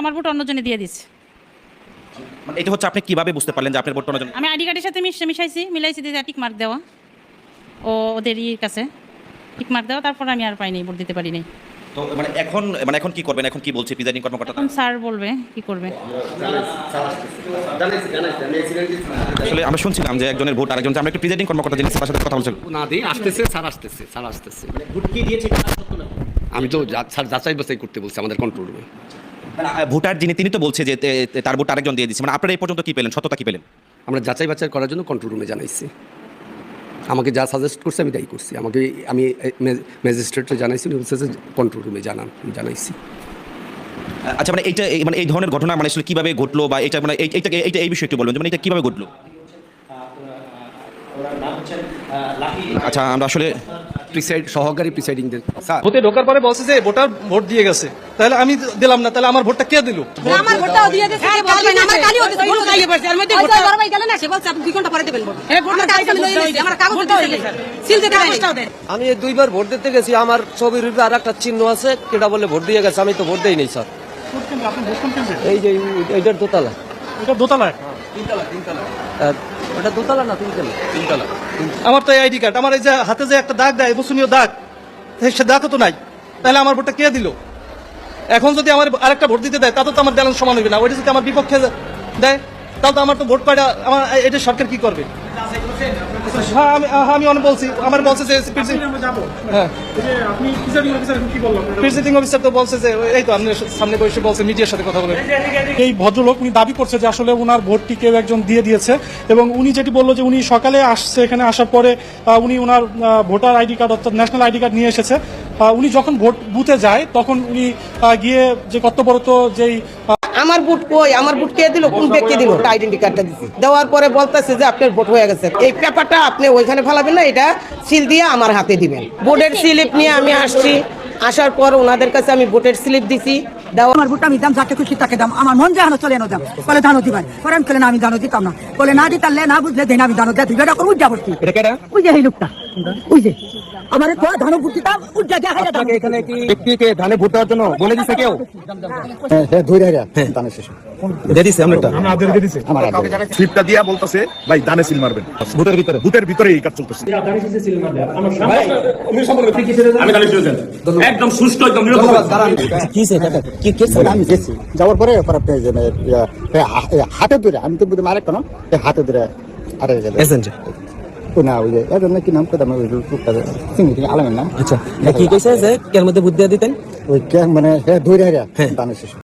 আমার ভোট অন্যজনে দিয়ে দিচ্ছে। মানে এটা হচ্ছে আপনি কিভাবে বুঝতে পারলেন যে আপনার ভোট অন্যজন? আমি আইডি কার্ডের সাথে মিশাইছি, মিলাইছি দিয়ে টিক মার্ক দেওয়া, ও ওদেরই কাছে টিক মার্ক দেওয়া, তারপর আমি আর পাইনি, ভোট দিতে পারি নাই। তো এখন কি করবেন? এখন কি বলছে প্রিজাইডিং কর্মকর্তা? এখন স্যার বলবে কি করবে। আসলে আমরা শুনছিলাম যে একজনের ভোট আরেকজন, আমরা একটু প্রিজাইডিং কর্মকর্তা যিনি তার সাথে কথা বলছেন। না দিই আসতেছে, স্যার আসতেছে। ভোট কি দিয়েছে আমি তো স্যার যাচাই বাছাই করতে বলছি আমাদের কন্ট্রোল রুমে। ভোটার যিনি তিনি তো বলছে যে তার ভোট আরেকজন দিয়ে দিচ্ছে, মানে আপনারা এই পর্যন্ত কি পেলেন, সত্যতা কি পেলেন? আমরা যাচাই বাছাই করার জন্য কন্ট্রোল রুমে জানাইছি। আমাকে যা সাজেস্ট করছে আমি তাই করছি। আমি ম্যাজিস্ট্রেটে জানাইছি, উনি বলছে যে কন্ট্রোল রুমে জানাইছি। আচ্ছা, মানে এইটা মানে এই ধরনের ঘটনা মানে আসলে কিভাবে ঘটলো, বা এটা মানে এইটা এই বিষয়ে একটু বলবেন, মানে এটা কিভাবে ঘটলো? আচ্ছা, আমরা আসলে সহকারী প্রিসাইডিং স্যার ভোটে ঢোকার পরে বলছে যে ভোটার ভোট দিয়ে গেছে, তাহলে আমি দিলাম না, তাহলে আমার ভোটটা কে দিল? আমার ভোটটাও দিয়ে দিয়েছে, আমার কালিও দিয়েছে, ভোট দিয়ে গেছে। এর মধ্যে ভোট বড় ভাই গেল না, সে বলছে আপনি 2 ঘন্টা পরে দিবেন ভোট। আমার কাগজ লই নিয়েছে, আমার কাগজ দিয়েছে, সিল দিতে কাগজটাও দেন। আমি 2বার ভোট দিতে গেছি, আমার ছবির উপরে আরেকটা চিহ্ন আছে, কেটা বলে ভোট দিয়ে গেছে, আমি তো ভোট দেই নাই স্যার। এই যে এইটার দোতলা, এটা দোতলায়, ওটা দোতলা না তিনতলা। আমার তো আইডি কার্ড, আমার এই যে হাতে যে একটা দাগ দেয়, বসনীয় দাগ, সে দাগও তো নাই, তাহলে আমার ভোটটা কে দিল? এখন যদি আমার আরেকটা ভোট দিতে দেয়, তাতে তো আমার ব্যালেন্স সমান হবে না। ওইটা যদি আমার বিপক্ষে দেয়, তাহলে তো আমার তো ভোট পাইটা আমার এটা সরকার কি করবে? হ্যাঁ, আমি অনেক বলছি, আমার বলছে যে প্রিসাইডিং অফিসার তো বলছে যে এই তো আপনি সামনে বসে বলছে, মিডিয়ার সাথে কথা বলে। এই ভদ্রলোক উনি দাবি করছে যে আসলে ওনার ভোটটি কেউ একজন দিয়ে দিয়েছে, এবং উনি যেটি বললো যে উনি সকালে আসছে, এখানে আসার পরে উনি ওনার ভোটার আইডি কার্ড অর্থাৎ ন্যাশনাল আইডি কার্ড নিয়ে এসেছে। উনি যখন ভোট বুথে যায় তখন উনি গিয়ে যে কর্তব্যরত যেই আমার ভোট কই, আমার ভোট কে দিল, কোন ব্যক্তি দিল? আইডেন্টি কার্ডটা দিছি, দেওয়ার পরে বলতেছে যে আপনার ভোট হয়ে গেছে। এই পেপারটা আপনি ওইখানে ফেলাবেন না, এটা সিল দিয়ে আমার হাতে দিবেন। ভোটের স্লিপ নিয়ে আমি আসছি, আসার পর ওনাদের কাছে আমি ভোটের স্লিপ দিছি। আমার ভোট আমি দাম, যাকে খুশি তাকে দাম, আমার মন যেন চলে এনো দাম, বলে দানো দিবেন, পরে আমি চলে না, আমি দানো দিতাম না, বলে না দিতালে না বুঝলে দেন, আমি দানো দিই, এটা করে উজ্জা বসছি। ওই যে এই লোকটা, ওই যে আমার ধান ভোট দিতাম, উজ্জা দেখা যায়। এখানে কি ব্যক্তিকে ধানে ভোট দেওয়ার জন্য বলে দিছে কেউ? স্লিপটা দিয়া বলতেছে ভাই ধানে সিল মারবেন, ভোটের ভিতরে এই কাজ চলতেছে। একদম সুষ্ঠু, একদম নিরপেক্ষ। আমি গেছি যাওয়ার পরে হাতে ধরে, আমি তো আরেকটা না, হাতে ধরে আরে না, ওই যে কি নাম কথা আলামের নাম। আচ্ছা, কি কইছে যে কের মধ্যে বুদ্ধি দিতেন? ওই মানে ধরে ধানের শেষ